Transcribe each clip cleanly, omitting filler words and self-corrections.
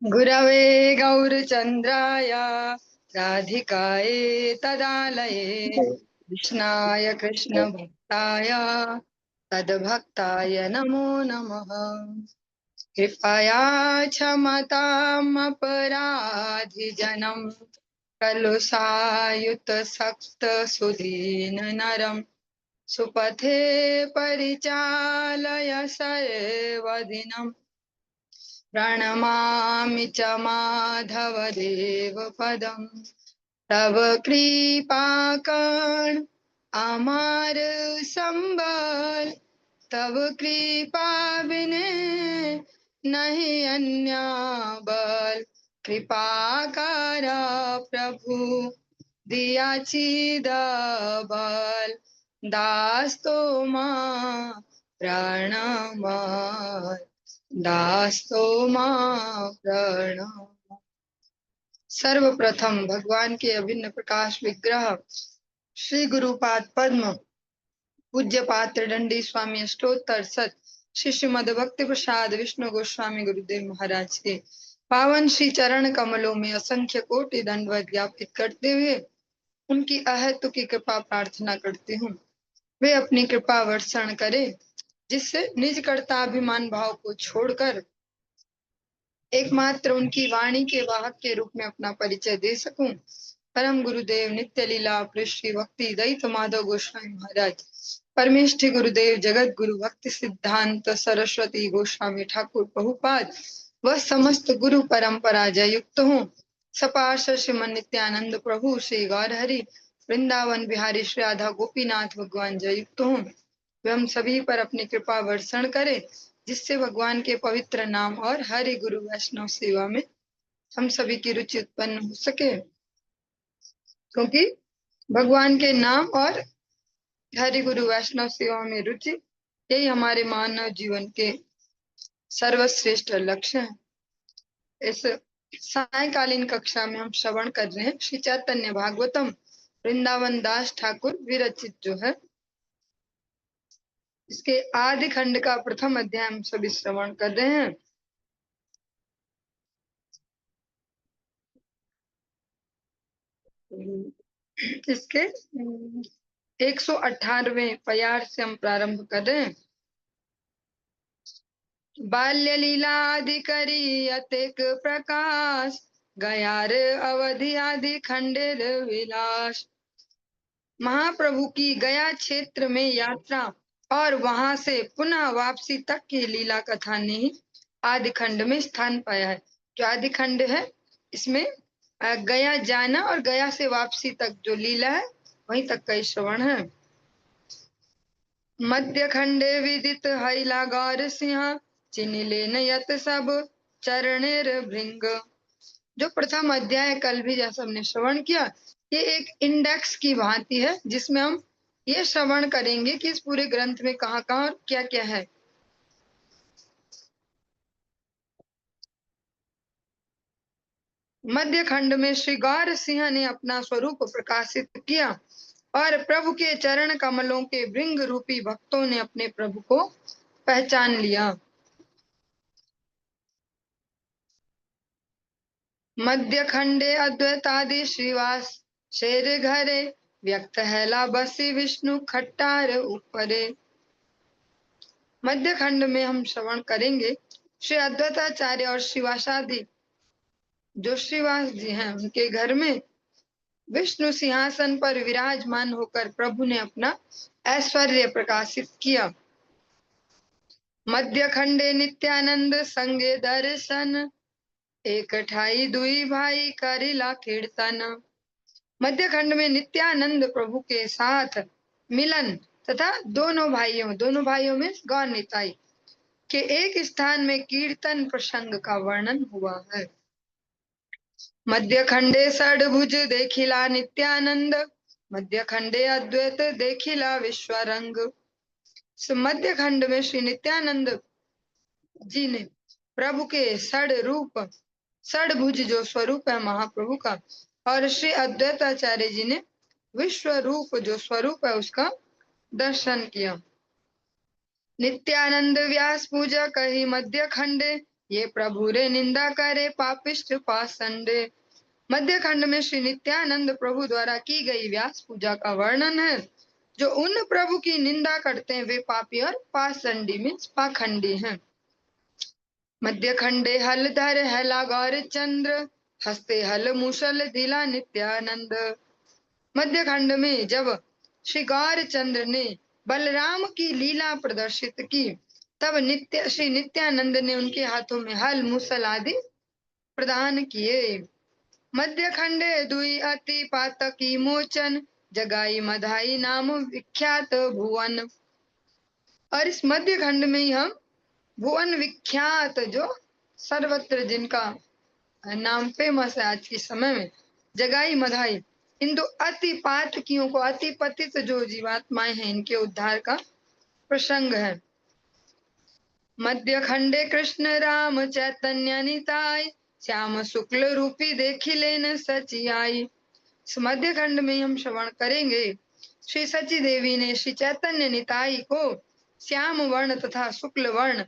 गुरवे गौरचन्द्राय राधिकायै तदालये कृष्णाय कृष्णभक्ताय तद्भक्ताय नमो नमः। कृपया क्षमताम् अपराधिजनम् कलुषायुत सक्त सुदीन नरम् सुपथे परिचालय सर्वदिनम्। प्रणमामि च माधव देव पदम् तव कृपाकर्ण अमर संबल। तव कृपा बिने नहीं अन्य बल। कृपा कर प्रभु दिया चिद बल। दास तो मां प्रणमय दास तो मां प्रणम। सर्वप्रथम भगवान के अभिन्न प्रकाश विग्रह श्री गुरुपाद पद्म पूज्य पात्र दंडी स्वामी अष्टोत्तर सत श्री श्रीमद भक्ति प्रसाद विष्णु गोस्वामी गुरुदेव महाराज के पावन श्री चरण कमलों में असंख्य कोटि दंडवत ज्ञापित करते हुए उनकी अहेतु की कृपा प्रार्थना करती हूँ। वे अपनी कृपा वर्षण करे जिससे निज कर्ताभिमान भाव को छोड़कर एकमात्र उनकी वाणी के वाहक के रूप में अपना परिचय दे सकूं। परम गुरुदेव नित्य लीला पृष्ठ भक्ति दयित माधव गोस्वामी महाराज परमेष्ठि गुरुदेव जगत गुरु भक्ति सिद्धांत सरस्वती गोस्वामी ठाकुर प्रभुपाद व समस्त गुरु परंपरा जय युक्त हूँ। सपार्ष श्रीमन नित्यानंद प्रभु श्री गौर हरि वृंदावन बिहारी श्री राधा गोपीनाथ भगवान जय युक्त हूँ। वे हम सभी पर अपनी कृपा वर्षण करे जिससे भगवान के पवित्र नाम और हरि गुरु वैष्णव सेवा में हम सभी की रुचि उत्पन्न हो सके, क्योंकि भगवान के नाम और हरि गुरु वैष्णव सेवा में रुचि यही हमारे मानव जीवन के सर्वश्रेष्ठ लक्ष्य हैं। इस सायकालीन कक्षा में हम श्रवण कर रहे हैं श्री चैतन्य भागवतम वृंदावन दास ठाकुर विरचित जो है, इसके आदि खंड का प्रथम अध्याय हम सभी श्रवण कर रहे हैं। इसके 118वें प्यार से हम प्रारंभ कर रहे हैं। बाल्य लीलादि करी अतेक प्रकाश गयार अवधि आदि खंडेर विलास। महाप्रभु की गया क्षेत्र में यात्रा और वहां से पुनः वापसी तक की लीला कथा ने ही आदि खंड में स्थान पाया है। जो आदि खंड है इसमें गया जाना और गया से वापसी तक जो लीला है वहीं तक का श्रवण है। मध्य खंडे विदित हैला गौर सिंह चिन्ह यत सब चरणेर भृंग। जो प्रथम अध्याय कल भी जैसा हमने श्रवण किया, ये एक इंडेक्स की भांति है जिसमें हम ये श्रवण करेंगे कि इस पूरे ग्रंथ में कहाँ कहाँ और क्या क्या है। मध्य खंड में श्री गौर सिंह ने अपना स्वरूप प्रकाशित किया और प्रभु के चरण कमलों के भृंग रूपी भक्तों ने अपने प्रभु को पहचान लिया। मध्य खंडे अद्वैतादि श्रीवास शेर घरे व्यक्त हैला बसी विष्णु खट्टार ऊपरे। मध्य खंड में हम श्रवण करेंगे श्री अद्वैताचार्य और श्रीवासादि जो श्रीवास जी हैं उनके घर में विष्णु सिंहासन पर विराजमान होकर प्रभु ने अपना ऐश्वर्य प्रकाशित किया। मध्य खंडे नित्यानंद संगे दर्शन एक ठाई दुई भाई करिला कीर्तन। मध्य खंड में नित्यानंद प्रभु के साथ मिलन तथा दोनों भाइयों में गौर निताई के एक स्थान में कीर्तन प्रसंग का वर्णन हुआ है। मध्य खंडे षडभुज देखिला नित्यानंद मध्य खंडे अद्वैत देखिला विश्वरंग। मध्य खंड में श्री नित्यानंद जी ने प्रभु के षडभुज जो स्वरूप है महाप्रभु का, और श्री अद्वैताचार्य जी ने विश्व रूप जो स्वरूप है उसका दर्शन किया। नित्यानंद व्यास पूजा कही मध्य खंडे, ये प्रभु रे निंदा करे पापिष्ट पाषंडे। मध्य खंड में श्री नित्यानंद प्रभु द्वारा की गई व्यास पूजा का वर्णन है। जो उन प्रभु की निंदा करते हैं वे पापी और पाषंडी मीन्स पाखंडी हैं। मध्य खंडे हलधर हैला गौर चंद्र, हस्ते हल मुसल दिला नित्यानंद। मध्य खंड में जब श्री गौर चंद्र ने बलराम की लीला प्रदर्शित की, तब श्री नित्यानंद ने उनके हाथों में हल मुसल आदि प्रदान किए। मध्य खंडे दुई अति पातकी मोचन, जगाई मधाई नाम विख्यात भुवन। और इस मध्य खंड में ही हम भुवन विख्यात, जो सर्वत्र जिनका नाम फेमस है आज के समय में, जगाई मधाई, इन दो अति पातकियों को, अति पतित जो जीवात्माएं हैं, इनके उद्धार का प्रसंग है। मध्य खंडे कृष्ण राम चैतन्य निताय, श्याम शुक्ल रूपी देखी लेन सची आई। इस मध्य खंड में हम श्रवण करेंगे श्री सची देवी ने श्री चैतन्य निताई को श्याम वर्ण तथा शुक्ल वर्ण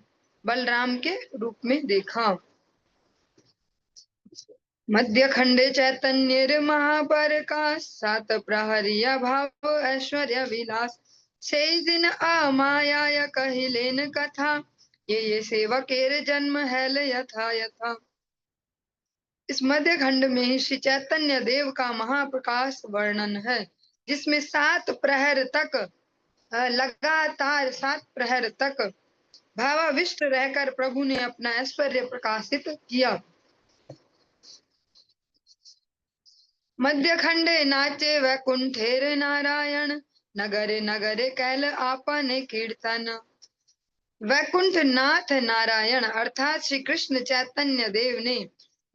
बलराम के रूप में देखा। मध्य खंडे चैतन्य महाप्रकाश, सात प्रहरिया भाव ऐश्वर्य विलास। से दिन अमाया कहिलेन कथा, ये सेवकेर जन्म हैल यथा यथा। इस मध्य खंड में ही श्री चैतन्य देव का महाप्रकाश वर्णन है, जिसमें 7 प्रहर तक लगातार 7 प्रहर तक भावाविष्ट रहकर प्रभु ने अपना ऐश्वर्य प्रकाशित किया। मध्य खंडे नाचे वैकुंठेर नारायण, नगरे नगरे कैल आपने कीर्तन। वैकुंठ नाथ नारायण अर्थात श्री कृष्ण चैतन्य देव ने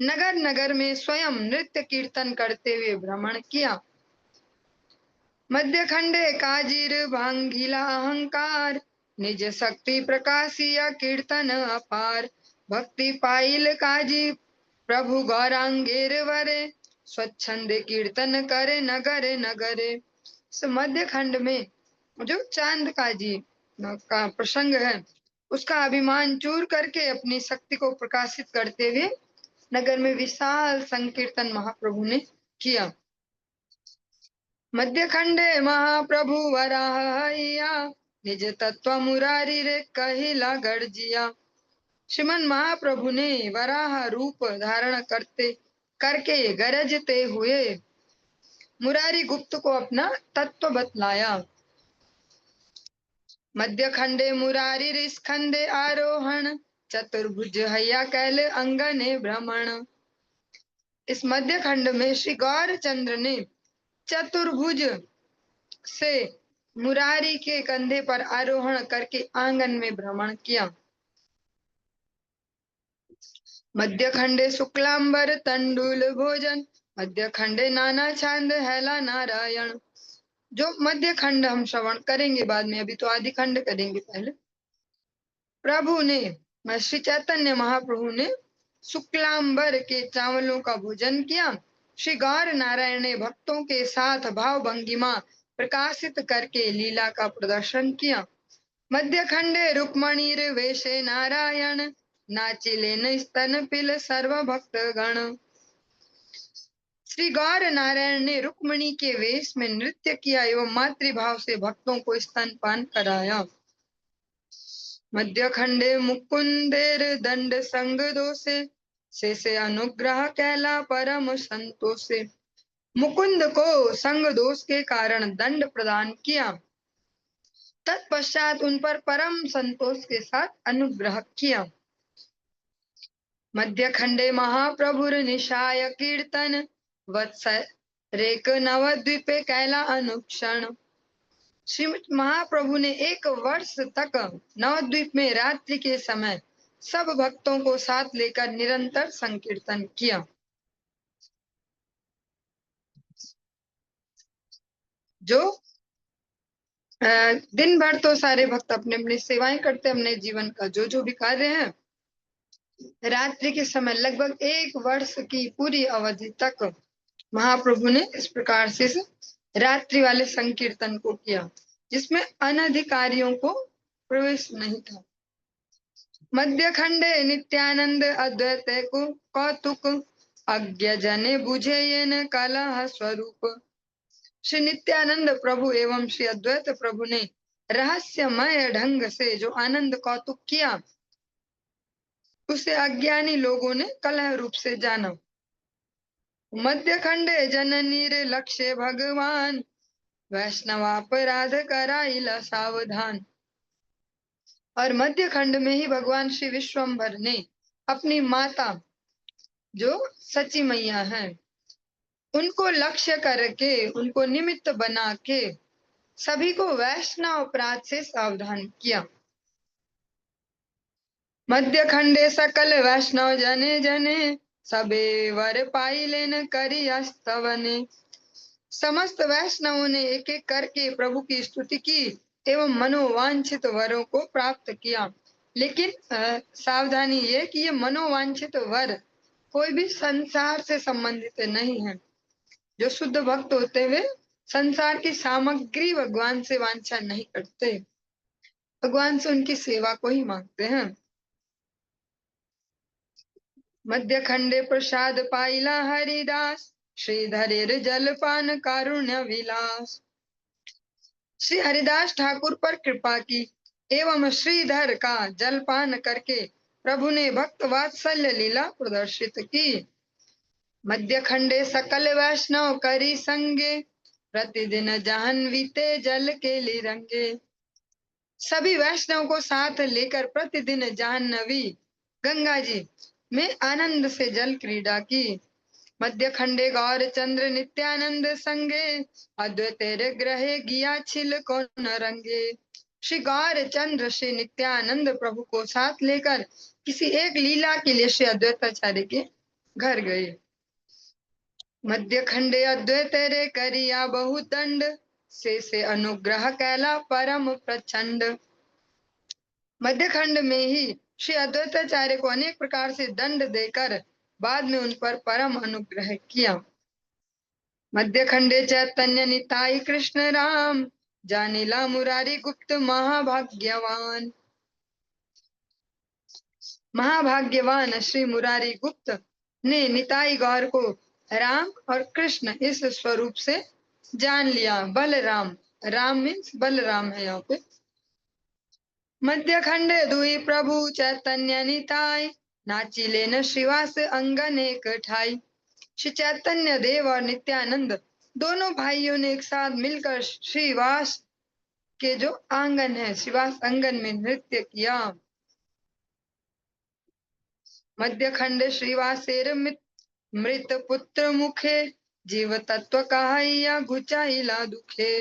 नगर नगर में स्वयं नृत्य कीर्तन करते हुए भ्रमण किया। मध्य खंडे काजीर भांगीला अहंकार, निज शक्ति प्रकाशिया कीर्तन अपार। भक्ति पाइल काजी प्रभु गौरांगेर वरे, स्वच्छंद कीर्तन करे नगरे नगरे। इस मध्य खंड में जो चांद काजी का प्रसंग है, उसका अभिमान चूर करके अपनी शक्ति को प्रकाशित करते हुए नगर में विशाल संकीर्तन महाप्रभु ने किया। मध्य खंडे महाप्रभु वराहया, निज तत्व मुरारी रे कहिला गर्जिया। श्रीमन महाप्रभु ने वराह रूप धारण करके गरजते हुए मुरारी गुप्त को अपना तत्व बतलाया। मध्य खंडे मुरारी स्कंदे आरोहण, चतुर्भुज हैया कैल अंगने भ्रमण। इस मध्य खंड में श्री गौर चंद्र ने चतुर्भुज से मुरारी के कंधे पर आरोहण करके आंगन में भ्रमण किया। मध्य खंडे शुक्लांबर तंडुल भोजन, मध्य खंडे नाना छांद हैला नारायण। जो मध्य खंड हम श्रवण करेंगे बाद में, अभी तो आदि खंड करेंगे पहले। प्रभु ने श्री चैतन्य महाप्रभु ने शुक्लांबर के चावलों का भोजन किया। श्री गौर नारायण ने भक्तों के साथ भाव भंगिमा प्रकाशित करके लीला का प्रदर्शन किया। मध्य खंडे रुक्मणी वेशे नारायण, नाचिलेन स्तन पिल सर्व भक्त गण। श्री गौर नारायण ने रुक्मणी के वेश में नृत्य किया एवं मातृभाव से भक्तों को स्तनपान कराया। मध्य खंडे मुकुंदेर दंड संग दोषे, से अनुग्रह कैला परम संतोषे। मुकुंद को संग दोष के कारण दंड प्रदान किया, तत्पश्चात उन पर परम संतोष के साथ अनुग्रह किया। मध्य खंडे महाप्रभुर निशाय कीर्तन, वत्स रेक नवद्वीपे कैला अनुक्षण। श्री महाप्रभु ने 1 वर्ष तक नवद्वीप में रात्रि के समय सब भक्तों को साथ लेकर निरंतर संकीर्तन किया। जो दिन भर तो सारे भक्त अपने अपनी सेवाएं करते, अपने जीवन का जो भी कार्य है, रात्रि के समय लगभग 1 वर्ष की पूरी अवधि तक महाप्रभु ने इस प्रकार से रात्रि वाले संकीर्तन को किया, जिसमें अनधिकारियों को प्रवेश नहीं था। मध्य खंडे नित्यानंद अद्वैत को कौतुक अज्ञ जने बुझे ये न कलह स्वरूप। श्री नित्यानंद प्रभु एवं श्री अद्वैत प्रभु ने रहस्यमय ढंग से जो आनंद कौतुक किया, उसे अज्ञानी लोगों ने कलह रूप से जाना। मध्य खंडे जननीर लक्ष्य भगवान वैष्णवापराध कराइला सावधान। और मध्य खंड में ही भगवान श्री विश्वम्भर ने अपनी माता जो सची मैया है उनको लक्ष्य करके, उनको निमित्त बना के सभी को वैष्णव अपराध से सावधान किया। मध्य खंडे सकल वैष्णव जने जने सबे वर पाई लेन करी स्तवने। समस्त वैष्णवों ने एक एक करके प्रभु की स्तुति की एवं मनोवांछित वरों को प्राप्त किया। लेकिन सावधानी ये कि ये मनोवांछित वर कोई भी संसार से संबंधित नहीं है। जो शुद्ध भक्त होते हुए संसार की सामग्री भगवान से वांछा नहीं करते, भगवान से उनकी सेवा को ही मांगते हैं। मध्य खंडे प्रसाद पाइला हरिदास श्रीधरेर जलपान कारुण्य विलास। श्री हरिदास ठाकुर पर कृपा की एवं श्रीधर का जलपान करके प्रभु ने भक्त वात्सल्य लीला प्रदर्शित की। मध्य खंडे सकल वैष्णव करी संगे प्रतिदिन जाह्नवीते जल के लिरंगे। सभी वैष्णव को साथ लेकर प्रतिदिन जाह्नवी गंगा जी में आनंद से जल क्रीड़ा की। मध्य खंडे गौर चंद्र नित्यानंद संगे अद्वैतेर ग्रहे गिया छिल को न रंगे। श्री गौर चंद्र श्री नित्यानंद प्रभु को साथ लेकर किसी एक लीला के लिए श्री अद्वैताचार्य के घर गए। मध्य खंडे अद्वैतेरे करिया बहुदंड से अनुग्रह कैला परम प्रचंड। मध्य खंड में ही श्री अद्वैताचार्य को अनेक प्रकार से दंड देकर बाद में उन पर परम अनुग्रह किया। मध्य खंडे चैतन्य निताई कृष्ण राम जानिला मुरारी गुप्त महाभाग्यवान। महाभाग्यवान श्री मुरारी गुप्त ने निताई गौर को राम और कृष्ण इस स्वरूप से जान लिया। बलराम, राम मीन्स बलराम है यहाँ पे। मध्य खंडे दुई प्रभु चैतन्य निताई नाचिले न श्रीवास अंगन एक ठाई। श्री चैतन्य देव और नित्यानंद दोनों भाइयों ने एक साथ मिलकर श्रीवास के जो आंगन है, श्रीवास आंगन में नृत्य किया। मध्य खंड श्रीवासेर मृत पुत्र मुखे जीव तत्व कहाइया घुचाइला दुखे।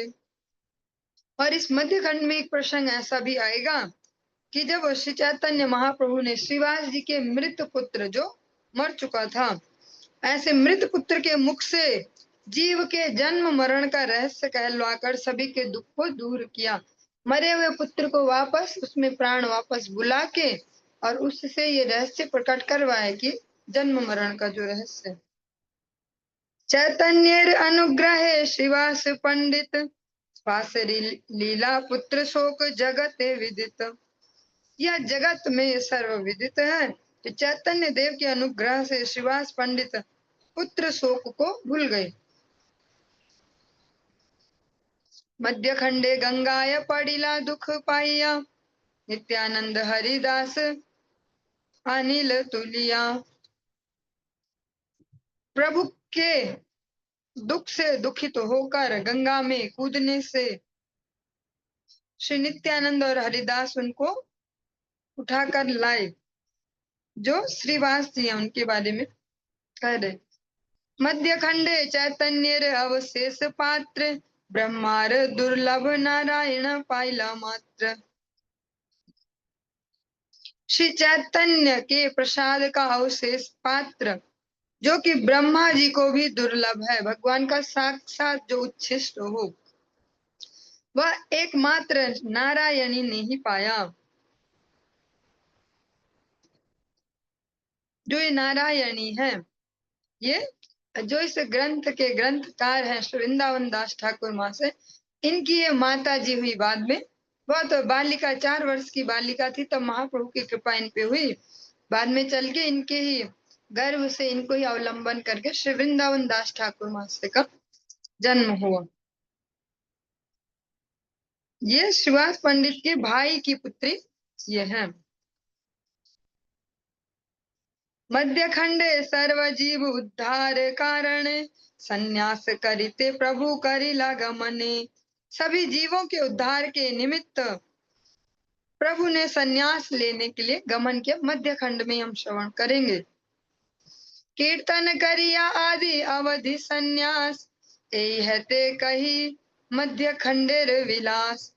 और इस मध्य खंड में एक प्रसंग ऐसा भी आएगा कि जब श्री चैतन्य महाप्रभु ने श्रीवास जी के मृत पुत्र जो मर चुका था, ऐसे मृत पुत्र के मुख से जीव के जन्म मरण का रहस्य कहलवाकर सभी के दुख को दूर किया। मरे हुए पुत्र को वापस उसमें प्राण वापस बुला के और उससे ये रहस्य प्रकट करवाए कि जन्म मरण का जो रहस्य। चैतन्य अनुग्रहे श्रीवास पंडित पासरी लीला पुत्र शोक जगत विदित। यह जगत में सर्व विदित है कि चैतन्य देव के अनुग्रह से श्रीवास पंडित पुत्र शोक को भूल गए। मध्य खंडे गंगाय पड़िला दुख पाइया नित्यानंद हरिदास अनिल तुलिया। प्रभु के दुख से दुखित होकर गंगा में कूदने से श्री नित्यानंद और हरिदास उनको उठाकर लाए, जो श्रीवास जी हैं उनके बारे में कह रहे। मध्य खंडे चैतन्य अवशेष पात्र ब्रह्मार दुर्लभ नारायण पाइला मात्र। श्री चैतन्य के प्रसाद का अवशेष पात्र जो कि ब्रह्मा जी को भी दुर्लभ है, भगवान का साक्षात जो उच्छिष्ट हो, वह एकमात्र नारायणी ने ही पाया। जो ये नारायणी है, ये जो इस ग्रंथ के ग्रंथकार हैं वृंदावन दास ठाकुर मां से, इनकी ये माता जी हुई बाद में वह तो बालिका 4 वर्ष की बालिका थी, तब महाप्रभु की कृपा इन पे हुई। बाद में चल के इनके ही गर्भ से इनको ही अवलंबन करके श्री वृंदावन दास ठाकुर महाशय का जन्म हुआ। ये सुभाष पंडित के भाई की पुत्री ये है। मध्य खंडे सर्वजीव उद्धार कारण, संन्यास करिते प्रभु करिला गमने। सभी जीवों के उद्धार के निमित्त प्रभु ने संन्यास लेने के लिए गमन किया। मध्य खंड में हम श्रवण करेंगे। कीर्तन करिया आदि अवधि संन्यास, यही है ते कही मध्य खंडेर विलास।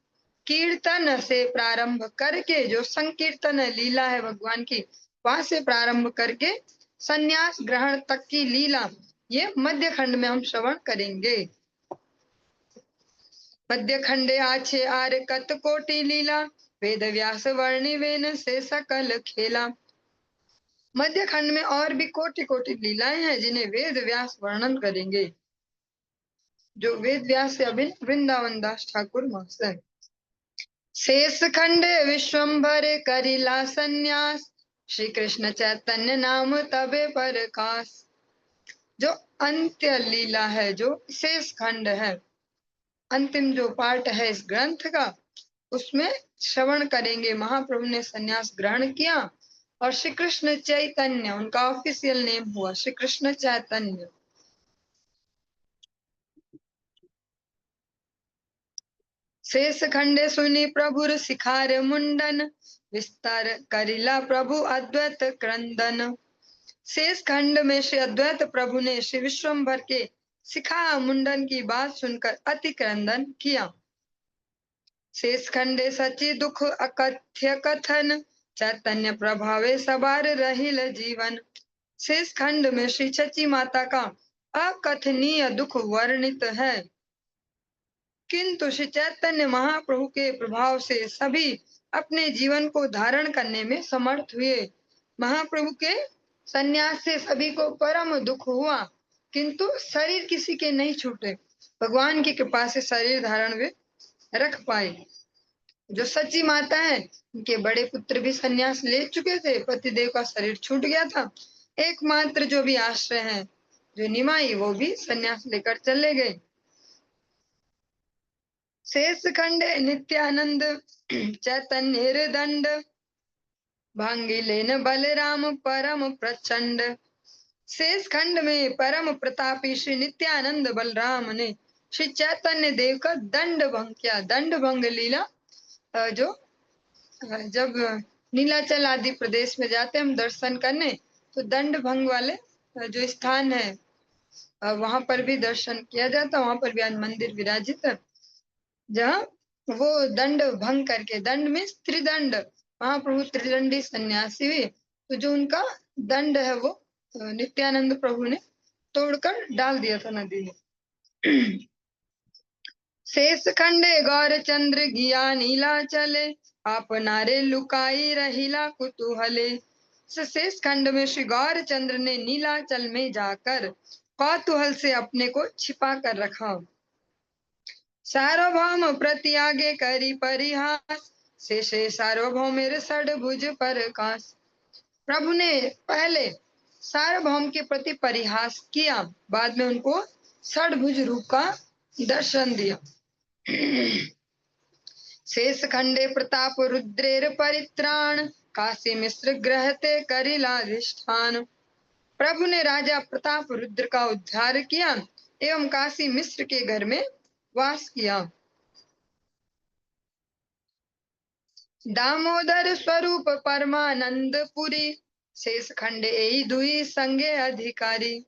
कीर्तन से प्रारंभ करके जो संकीर्तन लीला है भगवान की, वहां से प्रारंभ करके संन्यास ग्रहण तक की लीला, ये मध्य खंड में हम श्रवण करेंगे। मध्य खंडे आछे आर कत कोटि लीला, वेद व्यास वर्णि वेन से सकल खेला। मध्य खंड में और भी कोटि कोटि लीलाएं हैं जिन्हें वेद व्यास वर्णन करेंगे। जो वेद व्यास से अभिन्न वृंदावन दास ठाकुर महाशय। शेष खंडे विश्वम्भर करिला संन्यास, श्री कृष्ण चैतन्य नाम तबे प्रकाश। जो अंत्य लीला है, जो शेष खंड है, अंतिम जो पार्ट है इस ग्रंथ का, उसमें श्रवण करेंगे महाप्रभु ने संन्यास ग्रहण किया और श्री कृष्ण चैतन्य उनका ऑफिशियल नेम हुआ, श्री कृष्ण चैतन्य। शेष खंडे सुनी प्रभुर शिखार मुंडन, विस्तार करिला प्रभु अद्वैत क्रंदन। शेष खंड में श्री अद्वैत प्रभु ने श्री विश्वम्भर के शिखा मुंडन की बात सुनकर अति क्रंदन किया। शेष खंडे सची दुख अकथ्य कथन, चैतन्य प्रभावे सबार रहिल जीवन। शेष खंड में श्री चची माता का अकथनीय दुख वर्णित है, किंतु श्री चैतन्य महाप्रभु के प्रभाव से सभी अपने जीवन को धारण करने में समर्थ हुए। महाप्रभु के संन्यास से सभी को परम दुख हुआ, किंतु शरीर किसी के नहीं छूटे। भगवान की कृपा से शरीर धारण वे रख पाए। जो सच्ची माता है, उनके बड़े पुत्र भी संन्यास ले चुके थे, पतिदेव का शरीर छूट गया था। एकमात्र जो भी आश्रय है, जो निमाई, वो भी संन्यास लेकर चले गए। शेष खंडे नित्यानंद चैतन्य दंड, भांगी लेन बलराम परम प्रचंड। शेष खंड में परम प्रतापी श्री नित्यानंद बलराम ने श्री चैतन्य देव का दंड भंग किया। दंड भंग लीला जो जब नीलाचल आदि प्रदेश में जाते हम दर्शन करने, तो दंड भंग वाले जो स्थान है वहां पर भी दर्शन किया जाता। वहां पर भी आज मंदिर विराजित है, जहाँ वो दंड भंग करके, दंड में त्रिदंड, महाप्रभु त्रिदंडी सन्यासी हुए, तो जो उनका दंड है वो नित्यानंद प्रभु ने तोड़कर डाल दिया था नदी में। शेष खंडे गौर चंद्र गिया नीला चले, आप नारे लुकाई रहिला कुतूहले। शेष खंड में श्री गौर चंद्र ने नीलाचल में जाकर कौतूहल से अपने को छिपा कर रखा। सार्वभौम प्रति आगे करी परिहास, शेषे सार्वभौमेर षड्भुज प्रकाश। प्रभु ने पहले सार्वभौम के प्रति परिहास किया, बाद में उनको षड्भुज रूप का दर्शन दिया। शेष खंडे प्रताप रुद्रेर परित्राण, काशी मिश्र ग्रहते करिलाधिष्ठान। प्रभु ने राजा प्रताप रुद्र का उद्धार किया एवं काशी मिश्र के घर में वास किया। दामोदर स्वरूप परमानंद पुरी, शेष खंडे एई दुई संगे अधिकारी।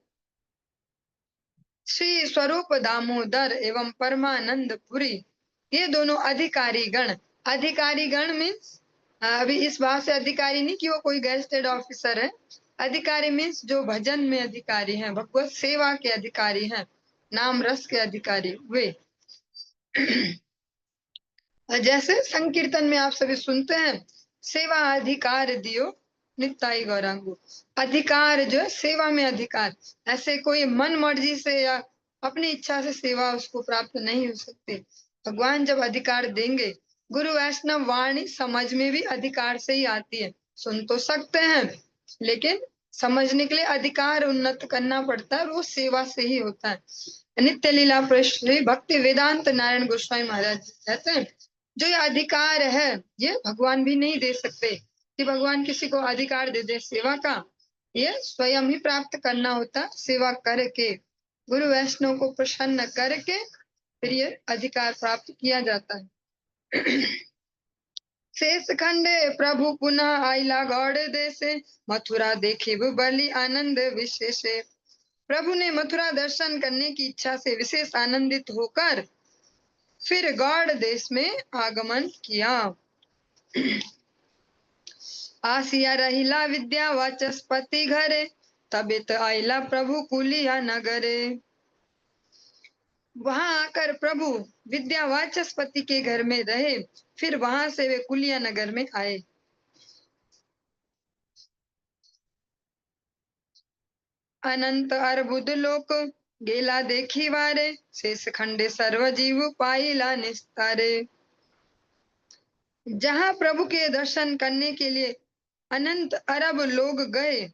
श्री स्वरूप दामोदर एवं परमानंद पुरी, ये दोनों अधिकारी गण। अधिकारी गण मीन्स अभी इस बात से अधिकारी नहीं कि वो कोई गेस्टेड ऑफिसर है। अधिकारी मीन्स जो भजन में अधिकारी हैं, भगवत सेवा के अधिकारी हैं, नाम रस के अधिकारी वे। जैसे संकीर्तन में आप सभी सुनते हैं, सेवा अधिकार दियो नित्ताई गौरांगो। अधिकार जो है सेवा में अधिकार, ऐसे कोई मन मर्जी से या अपनी इच्छा से सेवा उसको प्राप्त नहीं हो सकती। भगवान जब अधिकार देंगे गुरु वैष्णव वाणी समझ में भी अधिकार से ही आती है। सुन तो सकते हैं, लेकिन समझने के लिए अधिकार उन्नत करना पड़ता है, वो सेवा से ही होता है। नित्य लीला पृष्ठ श्री भक्ति वेदांत नारायण गोस्वामी महाराज कहते हैं, जो ये अधिकार है ये भगवान भी नहीं दे सकते कि भगवान किसी को अधिकार दे दे सेवा का। ये स्वयं ही प्राप्त करना होता, सेवा करके गुरु वैष्णव को प्रसन्न करके फिर ये अधिकार प्राप्त किया जाता है। शेष खंडे प्रभु पुनः आइला गौड़ देशे, मथुरा देखी बलि आनंद विशेषे। प्रभु ने मथुरा दर्शन करने की इच्छा से विशेष आनंदित होकर फिर गौड़ देश में आगमन किया। आसिया रहिला विद्या वाचस्पति घरे, तबित आइला प्रभु कुलिया नगरे। वहां आकर प्रभु विद्या वाचस्पति के घर में रहे, फिर वहां से वे कुलिया नगर में आए। अनंत अर्बुद लोक गेला देखी वारे, शेष खंडे सर्व जीव पाइला निस्तारे। जहां प्रभु के दर्शन करने के लिए अनंत अरब लोग गए,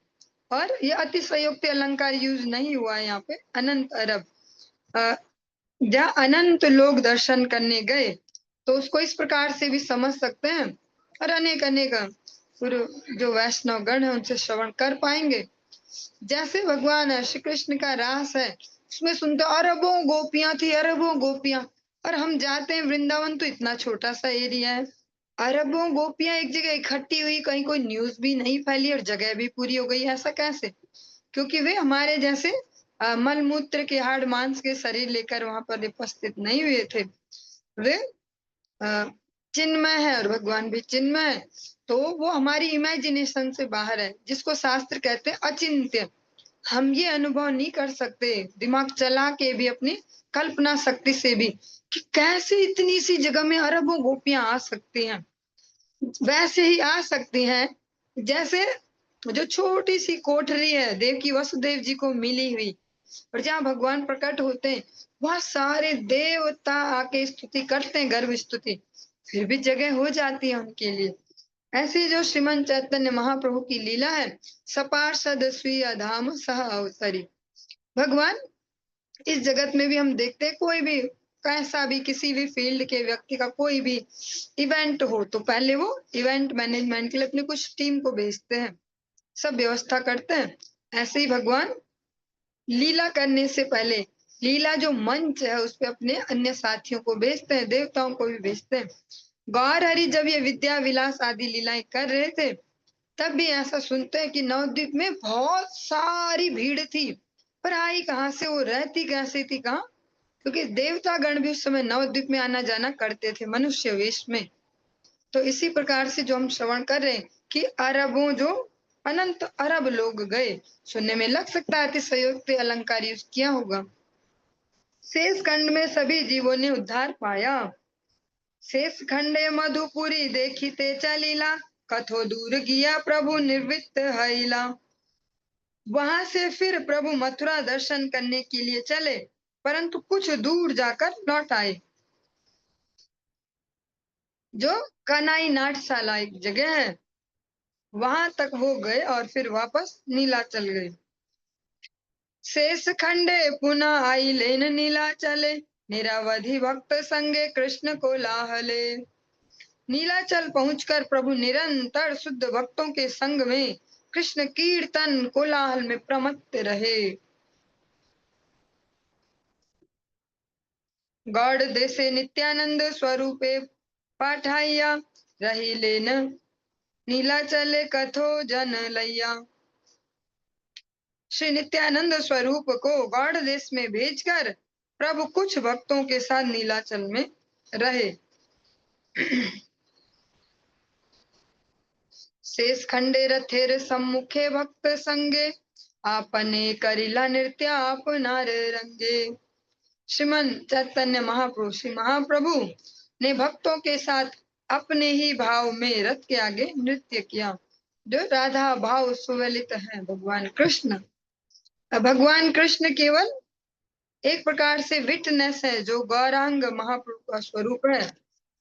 और ये अतिशयोक्ति अलंकार यूज नहीं हुआ है यहाँ पे, अनंत अरब। जहाँ अनंत लोग दर्शन करने गए तो उसको इस प्रकार से भी समझ सकते हैं, और अनेक अनेक जो वैष्णव गण है उनसे श्रवण कर पाएंगे। जैसे भगवान श्री कृष्ण का रास है, उसमें सुनते अरबों गोपियां थी, अरबों गोपियां, और हम जाते हैं वृंदावन तो इतना छोटा सा एरिया है, अरबों गोपियां एक जगह इकट्ठी हुई, कहीं कोई न्यूज भी नहीं फैली और जगह भी पूरी हो गई, ऐसा कैसे? क्योंकि वे हमारे जैसे मलमूत्र के हाड़ मांस के शरीर लेकर वहां पर उपस्थित नहीं हुए थे। वे चिन्मय है और भगवान भी चिन्मय है, तो वो हमारी इमेजिनेशन से बाहर है, जिसको शास्त्र कहते हैं अचिंत्य। हम ये अनुभव नहीं कर सकते दिमाग चला के भी, अपनी कल्पना शक्ति से भी, कि कैसे इतनी सी जगह में अरबों गोपियां आ सकती हैं। वैसे ही आ सकती हैं जैसे जो छोटी सी कोठरी है देवकी वसुदेव जी को मिली हुई, और जहाँ भगवान प्रकट होते हैं वहां सारे देवता आके स्तुति करते हैं, गर्भ स्तुति, फिर भी जगह हो जाती है उनके लिए। ऐसी जो श्रीमन चैतन्य महाप्रभु की लीला है, सपार्षद स्वीय धाम सह अवतरी। भगवान इस जगत में भी हम देखते हैं, कोई भी कैसा भी किसी भी फील्ड के व्यक्ति का कोई भी इवेंट हो तो पहले वो इवेंट मैनेजमेंट के लिए अपनी कुछ टीम को भेजते हैं, सब व्यवस्था करते हैं। ऐसे ही भगवान लीला करने से पहले लीला जो मंच है उस पे अपने अन्य साथियों को भेजते हैं, देवताओं को भी भेजते हैं। गौर हरि जब ये विद्या विलास आदि लीलाएं कर रहे थे, तब भी ऐसा सुनते हैं कि नवद्वीप में बहुत सारी भीड़ थी, पर आई कहाँ से, वो रहती कैसे थी कहाँ? क्योंकि देवता गण भी उस समय नवद्वीप में आना जाना करते थे मनुष्य वेश में। तो इसी प्रकार से जो हम श्रवण कर रहे हैं कि अरबों जो अनंत अरब लोग गए, सुनने में लग सकता है अतिशयोक्ति अलंकार यूज किया होगा। शेष खंड में सभी जीवों ने उद्धार पाया। शेष खंडे मधुपुरी देखिते चलीला, कथो दूर किया प्रभु निर्वृत्त हईला। वहां से फिर प्रभु मथुरा दर्शन करने के लिए चले, परंतु कुछ दूर जाकर लौट आए। जो कनाई नाटशाला एक जगह है, वहां तक वो गए और फिर वापस नीलाचल गए। शेष खंडे पुनः आई लेन नीलाचले, निरवधि भक्त संगे कृष्ण को लाहले। नीलाचल पहुंचकर प्रभु निरंतर शुद्ध भक्तों के संग में कृष्ण कीर्तन कोलाहल में प्रमत्त रहे। गौड़ देशे नित्यानंद स्वरूपे पाठाइया, रही लेन नीलाचले कथो जन लैया। श्री नित्यानंद स्वरूप को गौड़ देश में भेजकर प्रभु कुछ भक्तों के साथ नीलाचल में रहे। शेष खंडे रथेर सम्मुखे भक्त संगे, आपने करिला नृत्य आपनार रंगे। श्रीमन चैतन्य महाप्रभु श्री महाप्रभु ने भक्तों के साथ अपने ही भाव में रथ के आगे नृत्य किया। जो राधा भाव सुवलित है भगवान कृष्ण, भगवान कृष्ण केवल एक प्रकार से विटनेस है जो गौरांग महाप्रभु का स्वरूप है,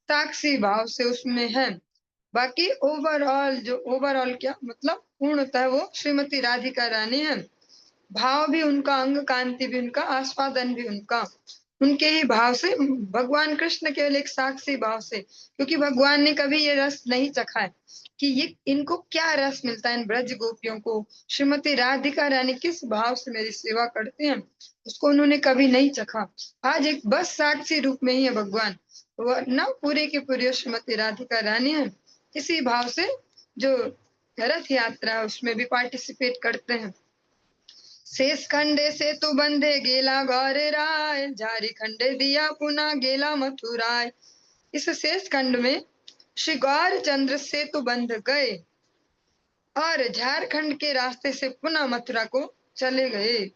साक्षी भाव से उसमें है। बाकी ओवरऑल क्या मतलब पूर्णतः वो श्रीमती राधिका रानी है। भाव भी उनका, अंग कांति भी उनका, आस्वादन भी उनका, उनके ही भाव से। भगवान कृष्ण केवल एक साक्षी भाव से, क्योंकि भगवान ने कभी ये रस नहीं चखा है कि ये इनको क्या रस मिलता है इन ब्रज गोपियों को, श्रीमती राधिका रानी किस भाव से मेरी सेवा करते हैं, उसको उन्होंने कभी नहीं चखा। आज एक बस साक्षी रूप में ही है भगवान, वरना पूरे के पूरे श्रीमती राधिका रानी है। इसी भाव से जो रथ यात्रा है उसमें भी पार्टिसिपेट करते हैं। शेष खंडे से तू बंधे गेला गौर राय, झारी खंडे दिया पुनः गेला मथुराय। इस शेष खंड में श्री गौर चंद्र से तू बंध गए और झारखंड के रास्ते से पुनः मथुरा को चले गए।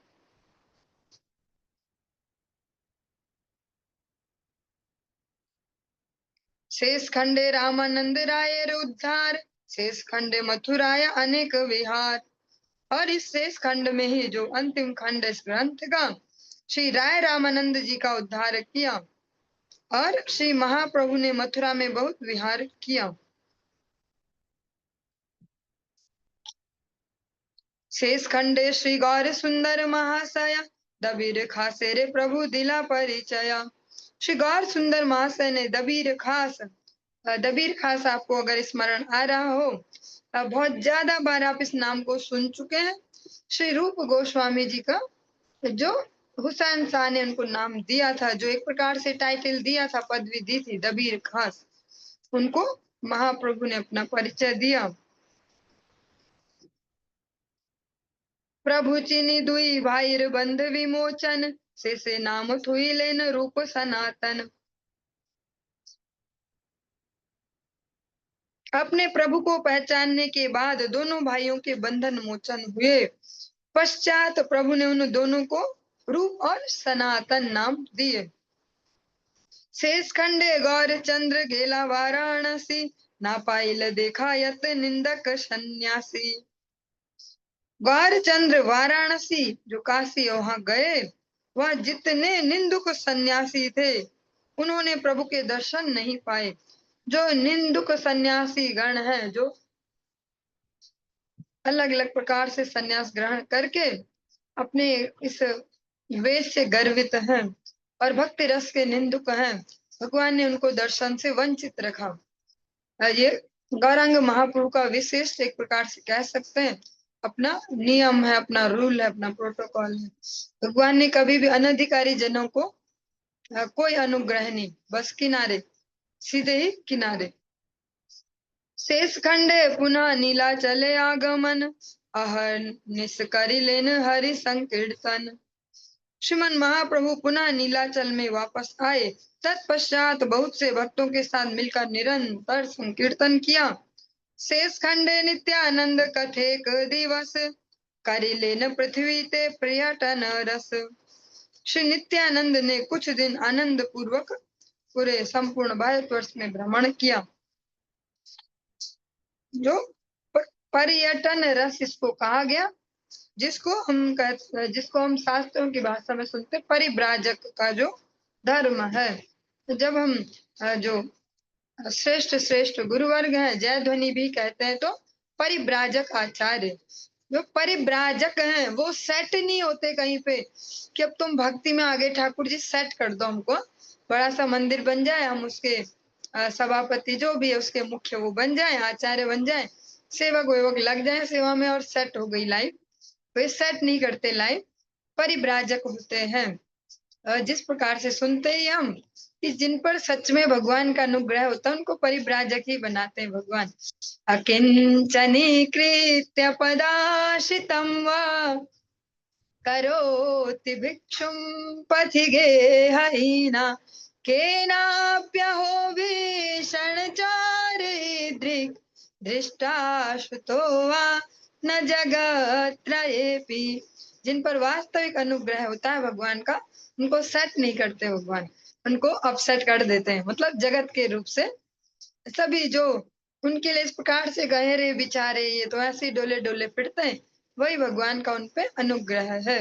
शेष खंडे रामानंद राय उद्धार, शेष खंडे मथुराया अनेक विहार। और इस शेष खंड में ही जो अंतिम खंड इस ग्रंथ का, श्री राय रामानंद जी का उद्धार किया और श्री महाप्रभु ने मथुरा में बहुत विहार किया। शेष खंडे श्री गौर सुंदर महाशय, दबीर खासे रे प्रभु दिला परिचय। श्री गौर सुंदर महाशय ने दबीर खास आपको अगर स्मरण आ रहा हो, बहुत ज्यादा बार आप इस नाम को सुन चुके हैं। श्री रूप गोस्वामी जी का जो हुसैन शाह ने उनको नाम दिया था, जो एक प्रकार से टाइटल दिया था, पदवी दी थी दबीर खास, उनको महाप्रभु ने अपना परिचय दिया। प्रभु चिनी दुई भाईर बंध विमोचन, से नाम थुई लेन रूप सनातन। अपने प्रभु को पहचानने के बाद दोनों भाइयों के बंधन मोचन हुए। पश्चात प्रभु ने उन दोनों को रूप और सनातन नाम दिए। शेष खंडे गौर चंद्र गेला वाराणसी, ना पाइल देखा यत निंदक सन्यासी। गौर चंद्र वाराणसी जो काशी वहां गए, वहां जितने निंदुक सन्यासी थे उन्होंने प्रभु के दर्शन नहीं पाए। जो निंदुक सन्यासी गण है, जो अलग अलग प्रकार से सन्यास ग्रहण करके अपने इस वेश से गर्वित हैं और भक्ति रस के निंदुक हैं, भगवान ने उनको दर्शन से वंचित रखा। ये गौरांग महाप्रभु का विशेष एक प्रकार से कह सकते हैं अपना नियम है, अपना रूल है, अपना प्रोटोकॉल है। भगवान ने कभी भी अनधिकारी जनों को कोई अनुग्रह नहीं, बस किनारे, सीधे ही किनारे। शेष खंडे पुनः नीला चले आगमन, अहर निष्करी लेन हरि संकीर्तन। श्रीमन महाप्रभु पुनः नीलाचल में वापस आए। तत्पश्चात बहुत से भक्तों के साथ मिलकर निरंतर संकीर्तन किया। शेष खंडे नित्यानंद कथेक दिवस, करी लेन पृथ्वी ते पर्यटन रस। श्री नित्यानंद ने कुछ दिन आनंद पूर्वक पूरे संपूर्ण भारतवर्ष में भ्रमण किया। जो पर्यटन रस इसको कहा गया, जिसको हम शास्त्रों की भाषा में सुनते परिव्राजक का जो धर्म है। जब हम जो श्रेष्ठ श्रेष्ठ गुरुवर्ग है, जय ध्वनि भी कहते हैं, तो परिव्राजक आचार्य जो परिव्राजक हैं वो सेट नहीं होते कहीं पे कि अब तुम भक्ति में आगे ठाकुर जी सेट कर दो, हमको बड़ा सा मंदिर बन जाए, हम उसके सभापति जो भी है उसके मुख्य वो बन जाए, आचार्य बन जाए, सेवक वेवक लग जाए सेवा में और सेट हो गई लाइफ। वे सेट नहीं करते लाइफ, परिव्राजक होते हैं। जिस प्रकार से सुनते ही हम कि जिन पर सच में भगवान का अनुग्रह होता है उनको परिव्राजक ही बनाते हैं भगवान। अकिंचनी कृत्य पदाशितम वा, करोति भिक्षुम पथि गेहहीना, केनाप्यहो भीषण चारिद्रिक, दृष्टाश्रुतो वा न जगत्रयेपि। जिन पर वास्तविक अनुग्रह होता है भगवान का, उनको सेट नहीं करते भगवान, उनको अपसेट कर देते हैं, मतलब जगत के रूप से। सभी जो उनके लिए इस प्रकार से गहरे विचारे, ये तो ऐसे डोले डोले फिरते हैं, वही भगवान का उनपे अनुग्रह है।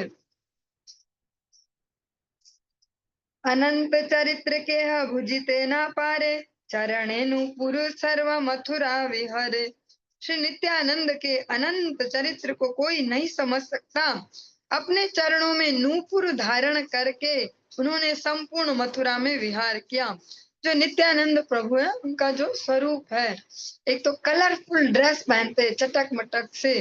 अनंत चरित्र के भुजिते ना पारे, चरणेनु पुरु सर्व मथुरा विहरे। श्री नित्यानंद के अनंत चरित्र को कोई नहीं समझ सकता। अपने चरणों में नूपुर धारण करके उन्होंने संपूर्ण मथुरा में विहार किया। जो नित्यानंद प्रभु है उनका जो स्वरूप है, एक तो कलरफुल ड्रेस पहनते चटक मटक से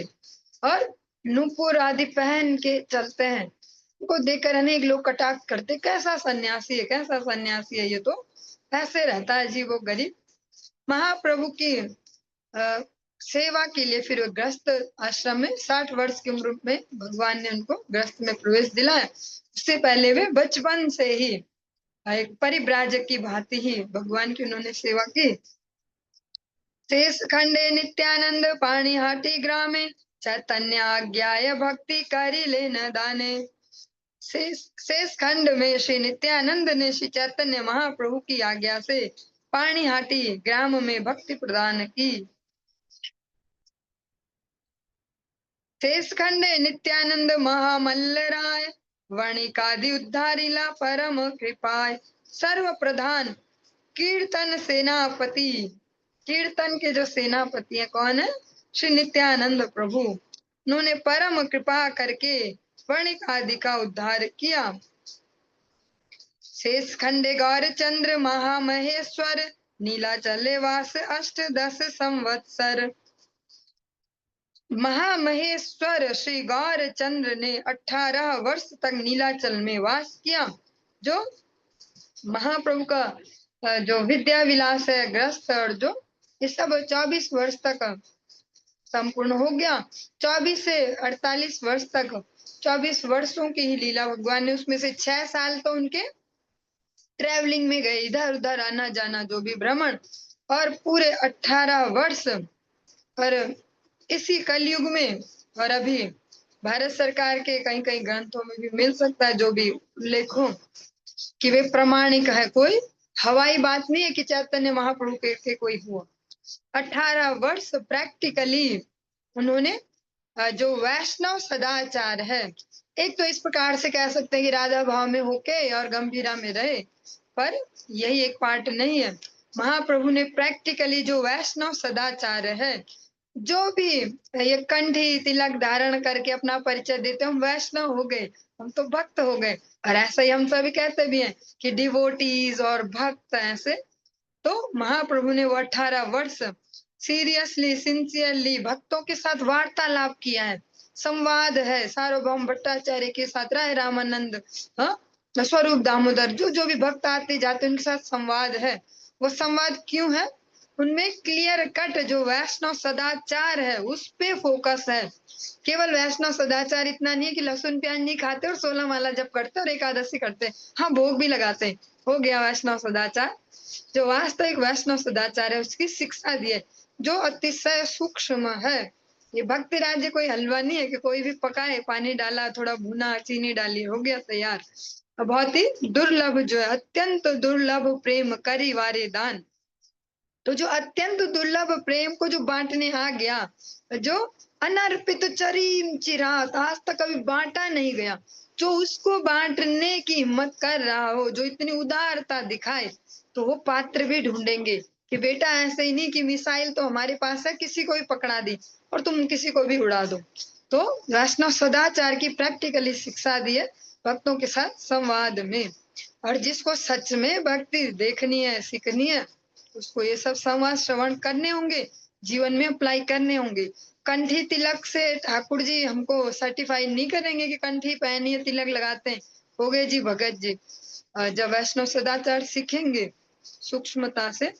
और नूपुर आदि पहन के चलते हैं। उनको देखकर अनेक लोग कटाक्ष करते, कैसा सन्यासी है, कैसा सन्यासी है, ये तो ऐसे रहता है जी वो गरीब। महाप्रभु की सेवा के लिए फिर वो गृहस्थ आश्रम में 60 वर्ष की उम्र में भगवान ने उनको गृहस्थ में प्रवेश दिलाया। उससे पहले वे बचपन से ही एक परिव्राजक की भांति ही भगवान की उन्होंने सेवा की। शेष खंडे नित्यानंद पाणिहाटी ग्रामे चैतन्य आज्ञाय भक्ति करी ले न दाने। शेष खंड में श्री नित्यानंद ने श्री चैतन्य महाप्रभु की आज्ञा से पाणिहाटी ग्राम में भक्ति प्रदान की। शेष खंडे नित्यानंद महामल्ल राय वणिकादि उद्धारिला परम कृपाय। सर्व प्रधान कीर्तन सेनापति, कीर्तन के जो सेनापति है कौन है? श्री नित्यानंद प्रभु। उन्होंने परम कृपा करके वणिक आदि का उद्धार किया। शेष खंडे गौर चंद्र महामहेश्वर नीलाचले वास 8-10 संवत्सर। महामहेश्वर श्री गौर चंद्र ने 18 वर्ष तक नीलाचल में वास किया। जो महाप्रभु का जो विद्या विलास है ग्रस्त और जो ये सब 24 वर्ष तक संपूर्ण हो गया। 24 से 48 वर्ष तक 24 वर्षों की ही लीला भगवान ने, उसमें से 6 साल तो उनके ट्रेवलिंग में गए, इधर उधर आना जाना जो भी भ्रमण, और पूरे 18 वर्ष और इसी कलयुग में। और अभी भारत सरकार के कई कई ग्रंथों में भी मिल सकता है जो भी उल्लेख हो कि वे प्रमाणिक है, कोई हवाई बात नहीं है कि चैतन्य महाप्रभु के कोई हुआ। 18 वर्ष प्रैक्टिकली उन्होंने जो वैष्णव सदाचार है, एक तो इस प्रकार से कह सकते हैं कि राधा भाव में होके और गंभीरा में रहे, पर यही एक पार्ट नहीं है। महाप्रभु ने प्रैक्टिकली जो वैष्णव सदाचार है, जो भी ये कंठी तिलक धारण करके अपना परिचय देते, हम वैष्णव हो गए, हम तो भक्त हो गए। और ऐसा ही हम सभी कहते भी हैं कि डिवोटीज और भक्त ऐसे। तो महाप्रभु ने वो 18 वर्ष सीरियसली सिंसियरली भक्तों के साथ वार्तालाप किया है, संवाद है सार्वभौम भट्टाचार्य के साथ, राय रामानंद, हाँ, स्वरूप दामोदर, जो जो भी भक्त आते जाते उनके साथ संवाद है। वो संवाद क्यों है? उनमें क्लियर कट जो वैष्णव सदाचार है उस पे फोकस है। केवल वैष्णव सदाचार इतना नहीं है कि लहसुन प्याज नहीं खाते और 16 माला जप करते और एकादशी करते, हाँ भोग भी लगाते, हो गया वैष्णव सदाचार। जो वास्तविक वैष्णव सदाचार है उसकी शिक्षा दी है, जो अतिशय सूक्ष्म है। ये भक्ति राज्य कोई हलवा नहीं है कि कोई भी पकाए, पानी डाला, थोड़ा भुना, चीनी डाली, हो गया तैयार। बहुत ही दुर्लभ जो है, अत्यंत दुर्लभ प्रेम करी वारे दान। तो जो अत्यंत दुर्लभ प्रेम को जो बांटने आ गया, जो अनर्पित चरीम चिरात आज तक कभी बांटा नहीं गया, जो उसको बांटने की हिम्मत कर रहा हो, जो इतनी उदारता दिखाए, तो वो पात्र भी ढूंढेंगे कि बेटा ऐसे ही नहीं कि मिसाइल तो हमारे पास है, किसी को भी पकड़ा दी और तुम किसी को भी उड़ा दो। तो वैष्णव सदाचार की प्रैक्टिकली शिक्षा दी है भक्तों के साथ संवाद में। और जिसको सच में भक्ति देखनी है, सीखनी है, उसको ये सब संवाद श्रवण करने होंगे, जीवन में अप्लाई करने होंगे। कंठी तिलक से ठाकुर जी हमको सर्टिफाई नहीं करेंगे कि कंठी पहनी है, तिलक लगाते हैं, हो गए जी भगत जी। जब वैष्णव सदाचार सीखेंगे सूक्ष्मता से,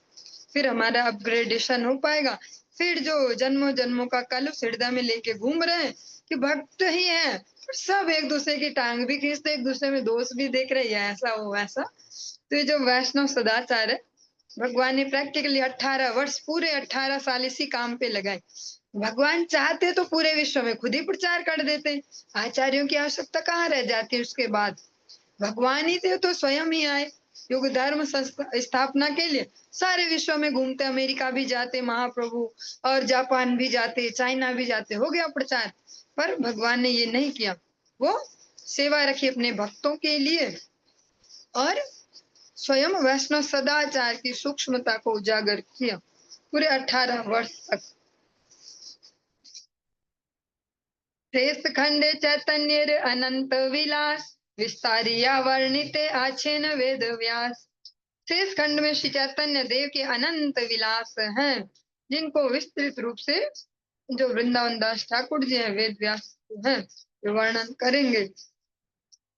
फिर हमारा अपग्रेडेशन हो पाएगा। फिर जो जन्मों जन्मों का कलुष हृदय में लेके घूम रहे हैं कि भक्त ही है, सब एक दूसरे की टांग भी खींचते, एक दूसरे में दोष भी देख रहे हैं, ऐसा हो वैसा। तो ये जो वैष्णव सदाचार है, भगवान ने प्रैक्टिकली 18 वर्ष, पूरे 18 साल इसी काम पे लगाए। भगवान चाहते तो पूरे विश्व में खुद ही प्रचार कर देते, आचार्यों की आवश्यकता कहाँ रह जाती है उसके बाद। भगवान ही थे तो स्वयं ही आए युग धर्म स्थापना के लिए, सारे विश्व में घूमते, अमेरिका भी जाते महाप्रभु, और जापान भी जाते, चाइना भी जाते, हो गया प्रचार। पर भगवान ने ये नहीं किया, वो सेवा रखी अपने भक्तों के लिए और स्वयं वैष्णव सदाचार की सूक्ष्मता को उजागर किया पूरे 18 वर्ष तक। शेष खंड चैतन्य अनंत विलास विस्तारिया वर्णिते आछेन वेद व्यास। शेष खंड में श्री चैतन्य देव के अनंत विलास हैं, जिनको विस्तृत रूप से जो वृंदावन दास ठाकुर जी हैं, वेद व्यास हैं, वर्णन करेंगे।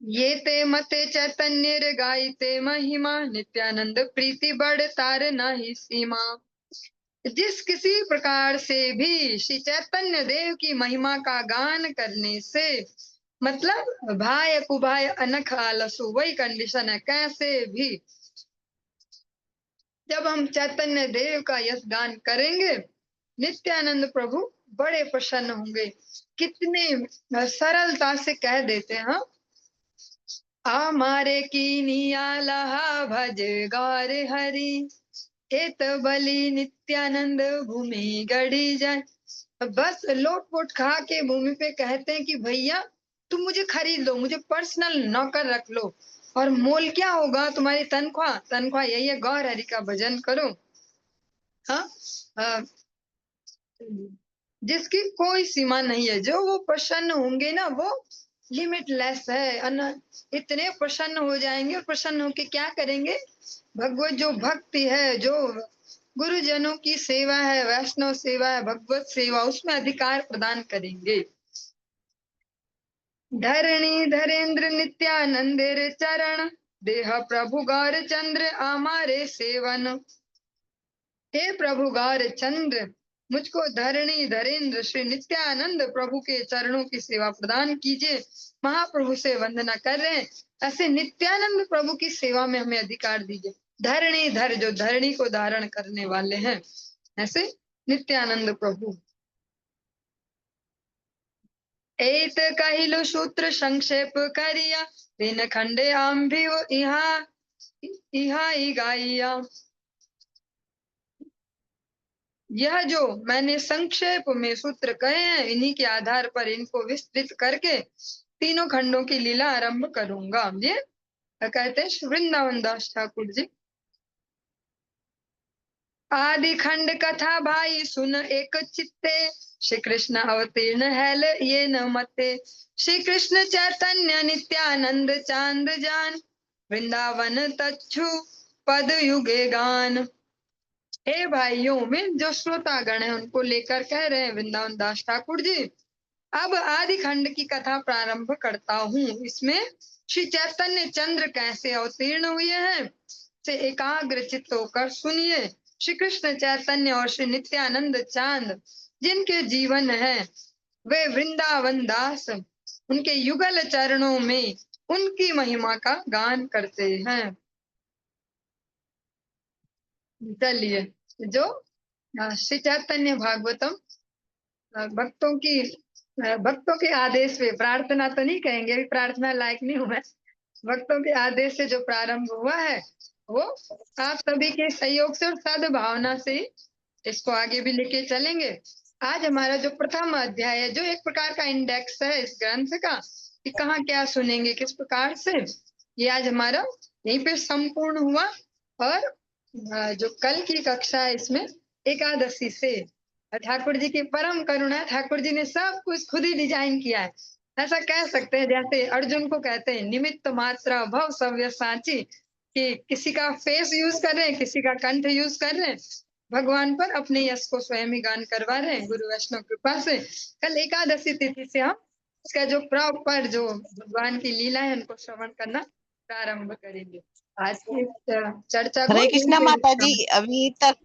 ये ते मते चैतन्य गायते महिमा नित्यानंद प्रीति बढ़ तार नाही सीमा। जिस किसी प्रकार से भी श्री चैतन्य देव की महिमा का गान करने से, मतलब भाय कुभाय अनख आलसु, वही कंडीशन है। कैसे भी जब हम चैतन्य देव का यश गान करेंगे, नित्यानंद प्रभु बड़े प्रसन्न होंगे। कितने सरलता से कह देते हैं, आमारे कीनिया लहा भज गौर हरि हेत बलि नित्यानंद भूमि गढ़ी जाए। बस लोट पोट खा के भूमि पे कहते हैं कि भैया तुम मुझे खरीद लो, मुझे पर्सनल नौकर रख लो, और मोल क्या होगा तुम्हारी तनख्वाह? तनख्वाह यही है, गौर हरि का भजन करो। हाँ, जिसकी कोई सीमा नहीं है, जो वो प्रसन्न होंगे ना, वो लिमिटलेस है। इतने प्रसन्न हो जाएंगे, और प्रसन्न होके क्या करेंगे? भगवत जो भक्ति है, जो गुरुजनों की सेवा है, वैष्णव सेवा है, भगवत सेवा, उसमें अधिकार प्रदान करेंगे। धरणी धरेंद्र नित्यानंदेर चरण देह प्रभु गौर चंद्र आमारे सेवन। हे प्रभु गौर चंद्र, मुझको धरणी धरेंद्र श्री नित्यानंद प्रभु के चरणों की सेवा प्रदान कीजिए। महाप्रभु से वंदना कर रहे हैं, ऐसे नित्यानंद प्रभु की सेवा में हमें अधिकार दीजिए। धरणी धर, जो धरणी को धारण करने वाले हैं, ऐसे नित्यानंद प्रभु। एत कहिलु सूत्र संक्षेप करिया तीन खंडे आम भी इहा गाइया। यह जो मैंने संक्षेप में सूत्र कहे हैं, इन्हीं के आधार पर इनको विस्तृत करके तीनों खंडों की लीला आरंभ करूंगा। ये कहते हैं वृंदावन दास ठाकुर जी। आदि खंड कथा भाई सुन एक चित्ते श्री कृष्ण अवतीर्ण हैल ये न मते। श्री कृष्ण चैतन्य नित्यानंद चांद जान वृंदावन तच्छु पद युगे गान। हे भाइयों में जो श्रोतागण है, उनको लेकर कह रहे हैं वृंदावन दास ठाकुर जी, अब आदि खंड की कथा प्रारंभ करता हूँ। इसमें श्री चैतन्य चंद्र कैसे अवतीर्ण हुए हैं से एकाग्र चित्त होकर सुनिए। श्री कृष्ण चैतन्य और श्री नित्यानंद चांद जिनके जीवन है, वे वृंदावन दास उनके युगल चरणों में उनकी महिमा का गान करते हैं। चलिए, जो श्री चैतन्य भागवतम भक्तों के आदेश पे, प्रार्थना तो नहीं कहेंगे, प्रार्थना लायक नहीं हूं मैं, भक्तों के आदेश से जो प्रारंभ हुआ है, वो आप सभी के सहयोग से और सद्भावना से इसको आगे भी लेके चलेंगे। आज हमारा जो प्रथम अध्याय है, जो एक प्रकार का इंडेक्स है इस ग्रंथ का, कि कहाँ क्या सुनेंगे, किस प्रकार से, ये आज हमारा यहीं पे संपूर्ण हुआ। और जो कल की कक्षा है, इसमें एकादशी से ठाकुर जी की परम करुणा है, ठाकुर जी ने सब कुछ खुद ही डिजाइन किया है। ऐसा कह सकते हैं जैसे अर्जुन को कहते हैं निमित्त मात्रा भव सव्य साची, कि किसी का फेस यूज कर रहे हैं, किसी का कंठ यूज कर रहे हैं, भगवान पर अपने यश को स्वयं ही गान करवा रहे हैं गुरु वैष्णव कृपा से। कल एकादशी तिथि से हम इसका जो प्रॉपर जो भगवान की लीला है, उनको श्रवण करना प्रारंभ करेंगे। आज की चर्चा को हरे कृष्णा माता जी, अभी तक